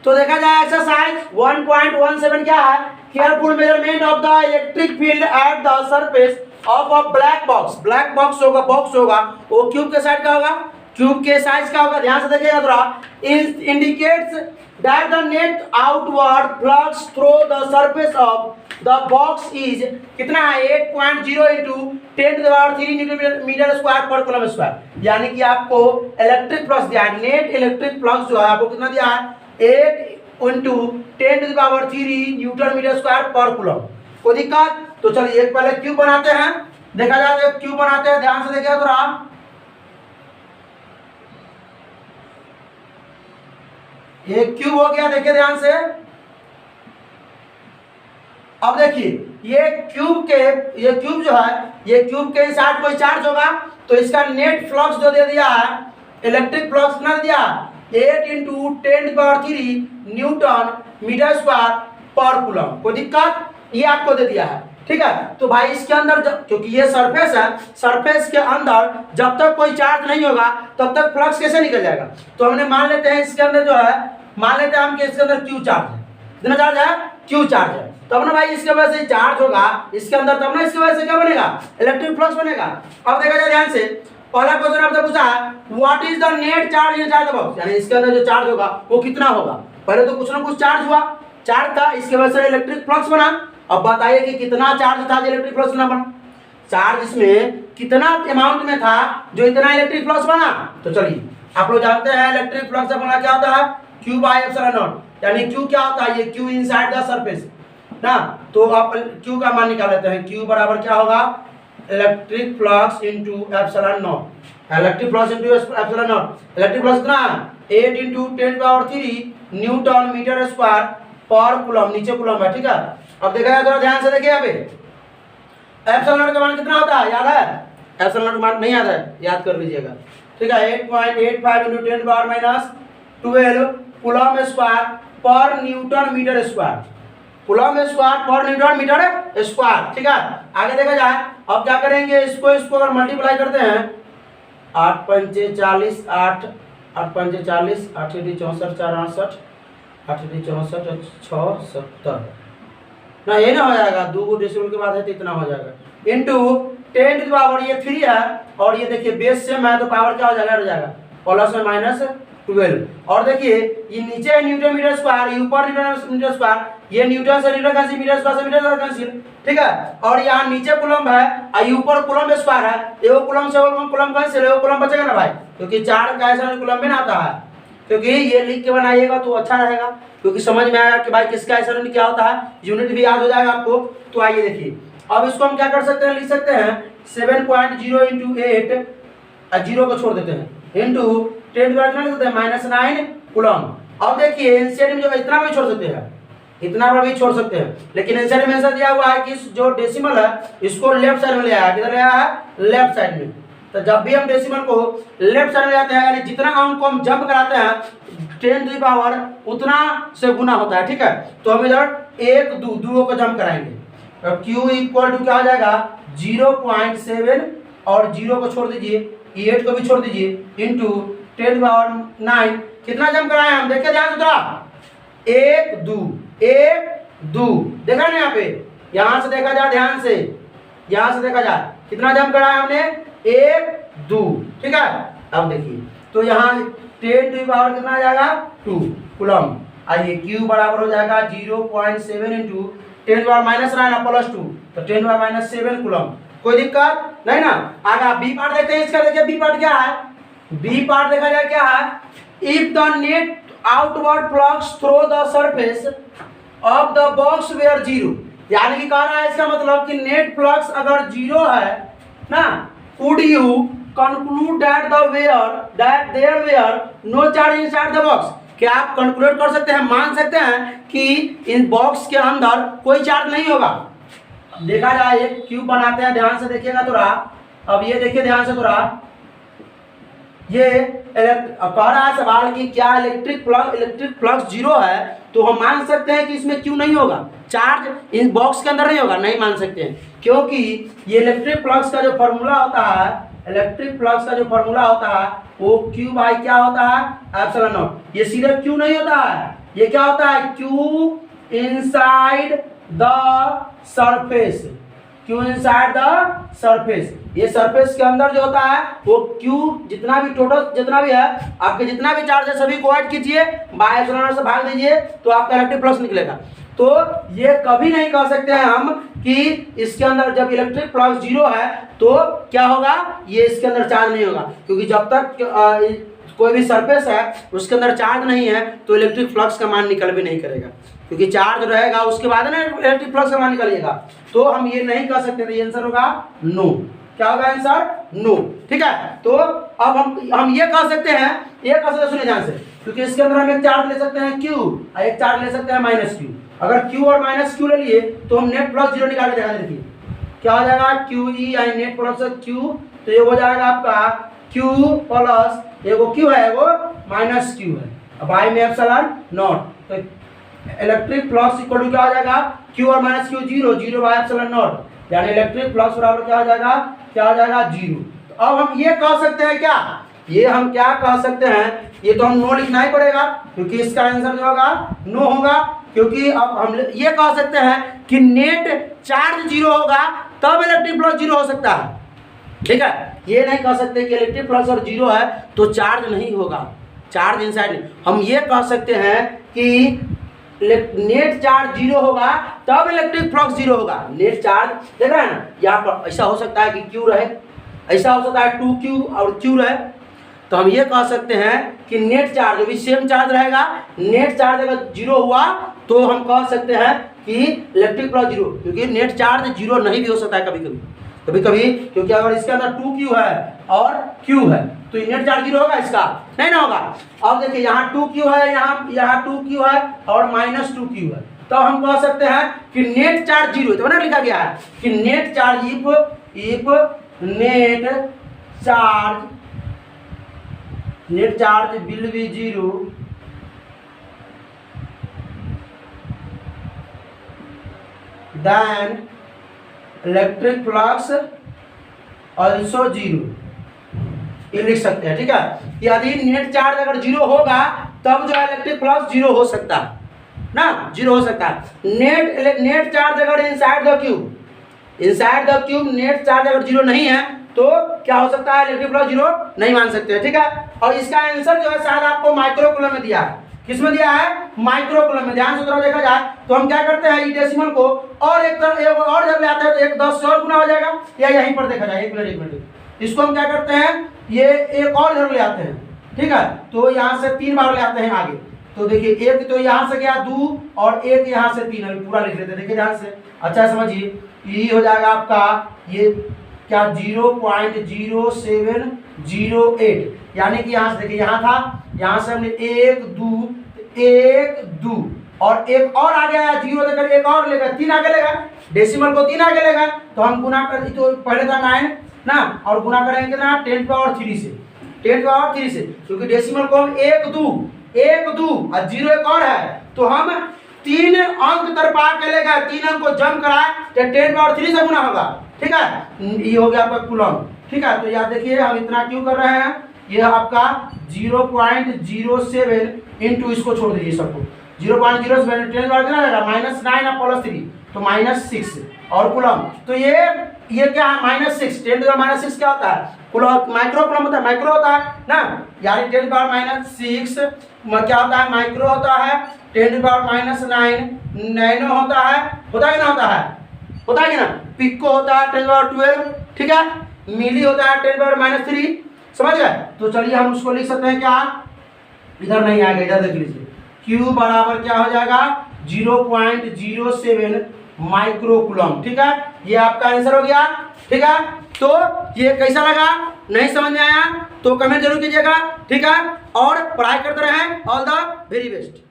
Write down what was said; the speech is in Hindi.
तो देखा जाए एक्सरसाइज 1.17 क्या है, careful measurement of the electric field at the surface of a black box. Black box होगा वो क्यूब के साइड का होगा, क्यूब के साइज का होगा, ध्यान से देखिएगा थोड़ा। Indicates that the net outward flux through the surface of the box is कितना है 8.0 इंटू 10⁻³ मीटर स्क्वायर पर कूलम स्क्वायर। यानी कि आपको इलेक्ट्रिक फ्लक्स दिया है, नेट इलेक्ट्रिक फ्लक्स जो है आपको कितना दिया है 8 इंटू 10⁻³ न्यूटन मीटर स्क्वायर पर कूलम। कोई दिक्कत? तो चलिए एक पहले क्यूब बनाते हैं, देखा जाए तो क्यूब बनाते हैं, ध्यान से देखिए थोड़ा। ये क्यूब हो गया, देखिए ध्यान से। अब देखिए ये क्यूब जो है, ये क्यूब के साथ कोई चार्ज होगा तो इसका नेट फ्लक्स जो दे दिया है इलेक्ट्रिक फ्लक्स कितना दिया 8 इंटू 10⁻³ न्यूटन मीटर स्क्वायर पर कूलम। कोई दिक्कत? ये आपको दे दिया है, ठीक है। तो भाई इसके अंदर क्योंकि ये सरफेस है, सरफेस के अंदर जब तक कोई चार्ज नहीं होगा तब तक फ्लक्स कैसे निकल जाएगा। तो हमने मान लेते हैं इसके अंदर जो है, मान लेते हैं हम कि इसके अंदर क्यू चार्ज है। कितना चार्ज है? क्यू चार्ज है। तब ना भाई इसके वजह से चार्ज होगा इसके अंदर, तब ना इसकी वजह से क्या बनेगा इलेक्ट्रिक फ्लक्स बनेगा। अब देखा जाए ध्यान से, पहला क्वेश्चन आपसे पूछा है what is the net charge in charge box, यानी इसके अंदर जो चार्ज होगा वो कितना होगा। पहले तो कुछ ना कुछ चार्ज हुआ, चार्ज था, इसके वजह से इलेक्ट्रिक फ्लक्स बना। अब बताइए कि कितना चार्ज था जो इलेक्ट्रिक फ्लक्स ना बना, चार्ज इसमें कितना अमाउंट में था जो इतना इलेक्ट्रिक फ्लक्स बना। तो चलिए आप लोग जानते हैं इलेक्ट्रिक फ्लक्स से बना क्या होता है Q बाय एप्सिलॉन नॉट, यानी Q क्या होता है ये Q इनसाइड द सरफेस ना। तो आप Q का मान निकाल लेते हैं, Q बराबर क्या होगा electric flux into epsilon not. Electric flux into epsilon not, electric flux कितना 8 इंटू 10⁻³ न्यूटन मीटर स्क्वायर पर कूलम, नीचे कूलम है, ठीक है। अब देखा जाए थोड़ा ध्यान से देखिए, यहाँ पे एप्सिलॉन नॉट का मान कितना होता है याद है? एप्सिलॉन नॉट का मान नहीं याद है, याद कर लीजिएगा, ठीक है। 8.85 into 10⁻−12 coulomb square per newton metre square, coulomb square per newton metre square, ठीक है। आगे देखा जाए, अब क्या करेंगे इसको अगर मल्टीप्लाई करते हैं 8 पंचे 40, 8 पंचे 40, 8 64, 4 68, 8 64, 6 70 ना, ये ना हो जाएगा, 2 डेसिमल के बाद है तो इतना हो जाएगा इंटू 10 टू द पावर ये 3 है और ये देखिए बेस सेम है तो पावर क्या हो जाएगा, हो जाएगा प्लस में -12। और देखिए ये नीचे है न्यूटन मीटर स्क्वायर, ये ऊपर न्यूटन मीटर स्क्वायर, ये न्यूटन से न्यूटन कैंसिल, मीटर स्क्वायर से मीटर कैंसिल, ठीक है। और यहाँ नीचे कूलम है और ये ऊपर कूलम स्क्वायर है, ये कूलम से कूलम कैंसिल, वो कूलम बचेगा ना भाई, क्योंकि चार्ज का ऐसा कूलम में आता है। क्योंकि ये लिख के बनाइएगा तो अच्छा रहेगा, क्योंकि समझ में आएगा कि भाई किसका ऐसा क्या होता है, यूनिट भी याद हो जाएगा आपको। तो आइए देखिए, अब इसको हम क्या कर सकते हैं, लिख सकते हैं 7.0 इंटू 8, 0 को छोड़ देते हैं इंटू 10 -9 कूलम। अब देखिए एनसीईआरटी में जो इतना भी छोड़ सकते हैं, इतना भी छोड़ सकते हैं, लेकिन एनसीईआरटी में ऐसा दिया हुआ है कि जो डेसिमल है इसको लेफ्ट साइड में ले आया, किधर ले आया है लेफ्ट साइड में। तो जब भी हम डेसिमल को लेफ्ट साइड में जाते हैं, यानी जितना अंक को हम जंप कराते हैं 10 टू द पावर उतना से गुना होता है, ठीक है। तो हम इधर 1 2 को जंप कराएंगे, तो Q इक्वल टू क्या हो जाएगा 0.7 और 0 को छोड़ दीजिए, 8 को भी छोड़ दीजिए इंटू 10 पावर 9, कितना जंप कराए हम देखिए ध्यान से थोड़ा, 1 2 देखा ना, यहाँ से देखा जाए ध्यान से, यहाँ से देखा जाए कितना जंप कराया हमने 1 2, ठीक है। अब देखिए तो यहाँ 10 टू द पावर कितना आ जाएगा 2 कूलम। आइए Q बराबर हो जाएगा 0.7 इंटू 10 -9 प्लस 2, तो 10 -7 कूलम। कोई दिक्कत नहीं ना। आगे बी पार्ट देखते हैं इसका, देखिए बी पार्ट क्या है, बी पार्ट देखा जाए क्या है, if the net outward flux through the surface of the box were 0, यानी कि कह रहा है इसका मतलब कि नेट फ्लक्स अगर 0 है ना, would you conclude that there were no charge inside the box, क्या आप कंक्लूड कर सकते हैं, मान सकते हैं कि इन बॉक्स के अंदर कोई चार्ज नहीं होगा। देखा जाए एक क्यूब बनाते हैं, ध्यान से देखिएगा थोड़ा। अब ये देखिए ध्यान से थोड़ा, ये कह रहा है सवाल कि क्या इलेक्ट्रिक फ्लक्स 0 है, तो हम मान सकते हैं कि इसमें क्यों नहीं होगा, चार्ज इस बॉक्स के अंदर नहीं होगा, नहीं मान सकते हैं, क्योंकि ये इलेक्ट्रिक फ्लक्स का जो फॉर्मूला होता है, इलेक्ट्रिक फ्लक्स का जो फॉर्मूला होता है वो Q बाई क्या होता है एप्सिलॉन नॉट। ये सीधे Q नहीं होता है, ये क्या होता है, Q inside the surface, Q inside the surface. ये सरफेस के अंदर जो होता है वो Q जितना भी टोटल जितना भी है आपके जितना भी चार्ज है सभी को ऐड कीजिए, बाय एप्सिलॉन से भाग दीजिए तो आपका इलेक्ट्रिक फ्लक्स निकलेगा। तो ये कभी नहीं कह सकते हैं हम कि इसके अंदर जब इलेक्ट्रिक फ्लक्स जीरो है तो क्या होगा, ये इसके अंदर चार्ज नहीं होगा, क्योंकि जब तक कोई भी सरफेस है उसके अंदर चार्ज नहीं है तो इलेक्ट्रिक फ्लक्स का मान निकल भी नहीं करेगा, क्योंकि चार्ज रहेगा उसके बाद ना इलेक्ट्रिक फ्लक्स का मान निकलेगा। तो हम ये नहीं कह सकते, तो ये आंसर होगा नो। क्या होगा आंसर, नो। ठीक है, तो अब हम ये कह सकते हैं, ये कह सकते हैं, सुनिए ध्यान से, क्योंकि इसके अंदर हम एक चार्ज ले सकते हैं Q और एक चार्ज ले सकते हैं माइनस Q। अगर Q और माइनस Q ले लिए तो हम नेट प्लस जीरो निकाल के देखा, देखिए क्या हो जाएगा, QE यानी नेट प्लस Q, तो ये हो जाएगा आपका Q प्लस एगो Q है एगो माइनस Q है, अब आई में एप्सिलॉन नॉट, तो इलेक्ट्रिक फ्लक्स इक्वल टू क्या हो जाएगा, Q और minus Q zero, zero by epsilon not, यानी इलेक्ट्रिक फ्लक्स बराबर क्या हो जाएगा, क्या हो जाएगा, जीरो। तो अब हम ये कह सकते हैं क्या, ये हम क्या कह सकते हैं, ये तो हम नो लिखना ही पड़ेगा क्योंकि इसका आंसर जो होगा नो होगा, क्योंकि अब हम ये कह सकते हैं कि नेट चार्ज जीरो होगा तब इलेक्ट्रिक फ्लक्स जीरो हो सकता है। ठीक है, ये नहीं कह सकते कि इलेक्ट्रिक फ्लक्स और जीरो है तो चार्ज नहीं होगा, चार्ज इनसाइड नहीं। हम ये कह सकते हैं कि नेट चार्ज जीरो होगा तब इलेक्ट्रिक फ्लक्स जीरो होगा। नेट चार्ज देख रहे हैं ना, यहाँ पर ऐसा हो सकता है कि Q रहे, ऐसा हो सकता है 2Q और Q रहे, तो हम ये कह सकते हैं कि नेट चार्ज भी सेम चार्ज रहेगा, नेट चार्ज अगर जीरो हुआ तो हम कह सकते हैं कि इलेक्ट्रिक फ्लक्स जीरो, क्योंकि नेट चार्ज जीरो नहीं भी हो सकता है कभी कभी, क्योंकि अगर इसके अंदर 2Q है और Q है तो नेट चार्ज जीरो होगा, इसका नहीं ना होगा। अब देखिए यहाँ 2Q है, यहाँ 2Q है और माइनस 2Q है, तो हम कह सकते हैं कि नेट चार्ज जीरो, तो ना लिखा गया है कि net charge if net charge will be zero then electric flux also zero, ये लिख सकते हैं। ठीक है, यदि नेट चार्ज अगर जीरो होगा तब जो है इलेक्ट्रिक फ्लक्स जीरो हो सकता है ना, जीरो हो सकता है। नेट चार्ज अगर inside the cube net charge अगर जीरो नहीं है तो क्या हो सकता है, इलेक्ट्रिक फ्लक्स जीरो नहीं मान सकते। ठीक है, और इसका आंसर जो है शायद आपको माइक्रो कूलम में दिया है, किसमें दिया है, माइक्रो कूलम में। ध्यान से थोड़ा देखा जाए तो हम क्या करते हैं, ये डेसिमल को और एक और जब ले आते हैं तो एक 10 से और गुना हो जाएगा, या यहीं पर देखा जाए, एक मिनट इसको हम क्या करते हैं, ये एक और इधर ले आते हैं। ठीक है, तो यहाँ से 3 बार ले आते हैं आगे, तो देखिए एक तो यहाँ से गया 2 और एक यहाँ से 3, अभी पूरा लिख लेते हैं, देखिए ध्यान से, अच्छा समझिए, ये हो जाएगा आपका ये क्या 0.0708, यानी कि यहाँ से देखिए यहाँ था, यहाँ से हमने 1 2 और एक और आ गया, जीरो देकर एक और लेगा, 3 आगे लेगा, डेसिमल को 3 आगे लेगा, तो हम गुना कर, तो पहले था 9 ना, और गुना करेंगे कितना 10 पावर 3 से, 10 पावर 3 से, क्योंकि डेसिमल को हम 1 2 और जीरो एक और है, तो हम 3 अंक तरफा के लेगा, 3 अंक को जम कराए तो 10 पावर 3 से गुना होगा। ठीक है, ये हो गया आपका कूलम। ठीक है, तो याद देखिए हम इतना क्यों कर रहे हैं, ये आपका 0.07 इंटू इसको छोड़ दीजिए सबको, 0.07 10 बार कितना रहेगा, -9 और +3 तो -6 और कूलम, तो ये क्या है, -6, 10⁻⁻6 क्या होता है, कूलम, माइक्रो कूलम होता है, माइक्रो होता है ना, यानी 10⁻⁻6 क्या होता है, माइक्रो होता है, 10⁻⁹ नैनो होता है कि ना होता है, होता है कि ना, पिको होता है 10⁻12, ठीक है, मिली होता है 10⁻⁻3, समझ गए। तो चलिए हम उसको लिख सकते हैं क्या, इधर नहीं आएगा, इधर देख लीजिए, Q बराबर क्या हो जाएगा 0.07 माइक्रो कूलम। ठीक है, ये आपका आंसर हो गया। ठीक है, तो ये कैसा लगा, नहीं समझ में आया तो कमेंट जरूर कीजिएगा। ठीक है, और पढ़ाई करते रहें, ऑल द वेरी बेस्ट।